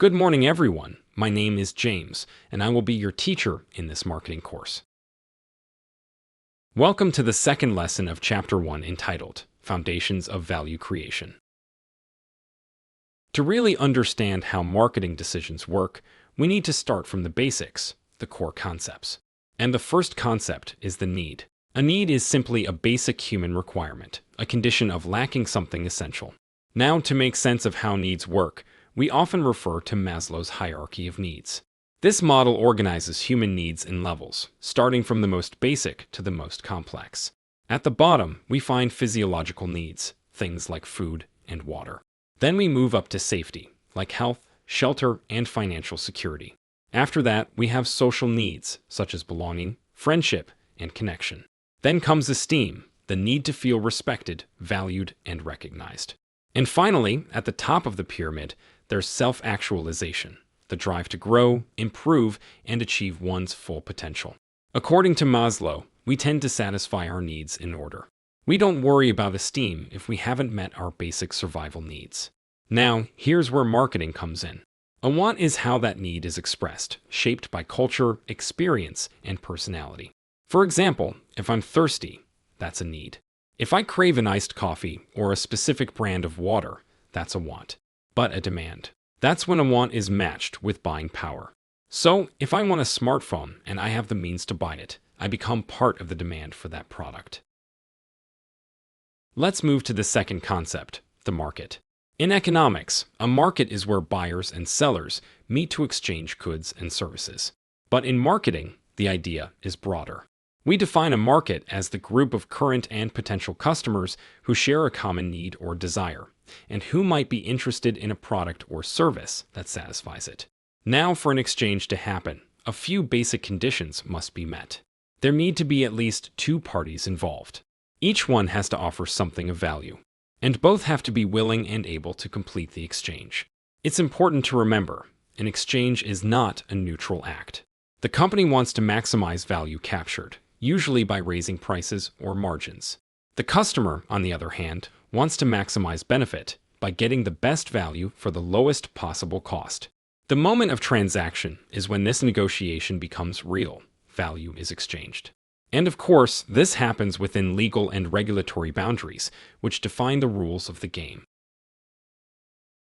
Good morning, everyone. My name is James, and I will be your teacher in this marketing course. Welcome to the second lesson of Chapter 1 entitled Foundations of Value Creation. To really understand how marketing decisions work, we need to start from the basics, the core concepts. And the first concept is the need. A need is simply a basic human requirement, a condition of lacking something essential. Now, to make sense of how needs work, we often refer to Maslow's hierarchy of needs. This model organizes human needs in levels, starting from the most basic to the most complex. At the bottom, we find physiological needs, things like food and water. Then we move up to safety, like health, shelter, and financial security. After that, we have social needs, such as belonging, friendship, and connection. Then comes esteem, the need to feel respected, valued, and recognized. And finally, at the top of the pyramid, there's self-actualization, the drive to grow, improve, and achieve one's full potential. According to Maslow, we tend to satisfy our needs in order. We don't worry about esteem if we haven't met our basic survival needs. Now, here's where marketing comes in. A want is how that need is expressed, shaped by culture, experience, and personality. For example, if I'm thirsty, that's a need. If I crave an iced coffee or a specific brand of water, that's a want. But a demand. That's when a want is matched with buying power. So, if I want a smartphone and I have the means to buy it, I become part of the demand for that product. Let's move to the second concept, the market. In economics, a market is where buyers and sellers meet to exchange goods and services. But in marketing, the idea is broader. We define a market as the group of current and potential customers who share a common need or desire, and who might be interested in a product or service that satisfies it. Now, for an exchange to happen, a few basic conditions must be met. There need to be at least two parties involved. Each one has to offer something of value, and both have to be willing and able to complete the exchange. It's important to remember, an exchange is not a neutral act. The company wants to maximize value captured, usually by raising prices or margins. The customer, on the other hand, wants to maximize benefit by getting the best value for the lowest possible cost. The moment of transaction is when this negotiation becomes real. Value is exchanged. And of course, this happens within legal and regulatory boundaries, which define the rules of the game.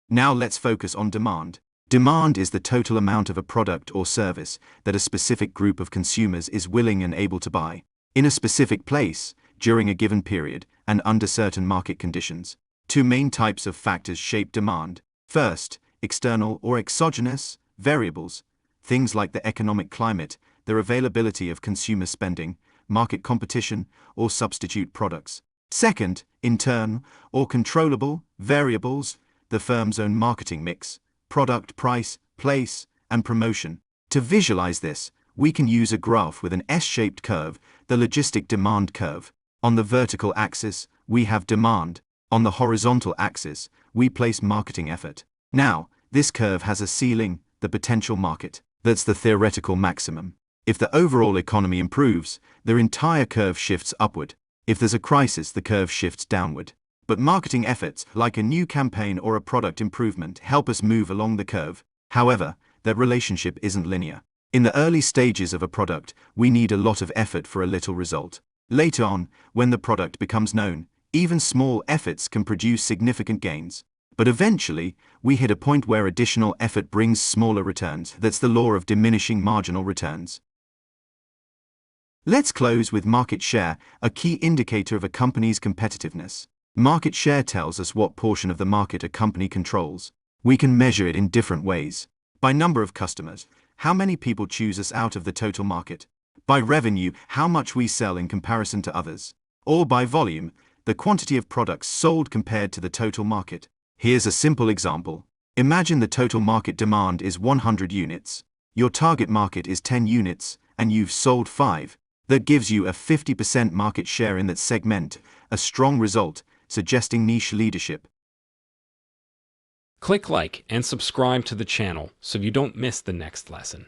Now let's focus on demand. Demand is the total amount of a product or service that a specific group of consumers is willing and able to buy, in a specific place, during a given period, and under certain market conditions. Two main types of factors shape demand. First, external or exogenous variables, things like the economic climate, the availability of consumer spending, market competition, or substitute products. Second, internal or controllable variables, the firm's own marketing mix, product price, place, and promotion. To visualize this, we can use a graph with an S-shaped curve, the logistic demand curve. On the vertical axis, we have demand. On the horizontal axis, we place marketing effort. Now, this curve has a ceiling, the potential market. That's the theoretical maximum. If the overall economy improves, the entire curve shifts upward. If there's a crisis, the curve shifts downward. But marketing efforts, like a new campaign or a product improvement, help us move along the curve. However, that relationship isn't linear. In the early stages of a product, we need a lot of effort for a little result. Later on, when the product becomes known, even small efforts can produce significant gains. But eventually, we hit a point where additional effort brings smaller returns. That's the law of diminishing marginal returns. Let's close with market share, a key indicator of a company's competitiveness. Market share tells us what portion of the market a company controls. We can measure it in different ways. By number of customers, how many people choose us out of the total market? By revenue, how much we sell in comparison to others? Or by volume, the quantity of products sold compared to the total market. Here's a simple example. Imagine the total market demand is 100 units. Your target market is 10 units, and you've sold 5. That gives you a 50% market share in that segment, a strong result, suggesting niche leadership. Click like and subscribe to the channel so you don't miss the next lesson.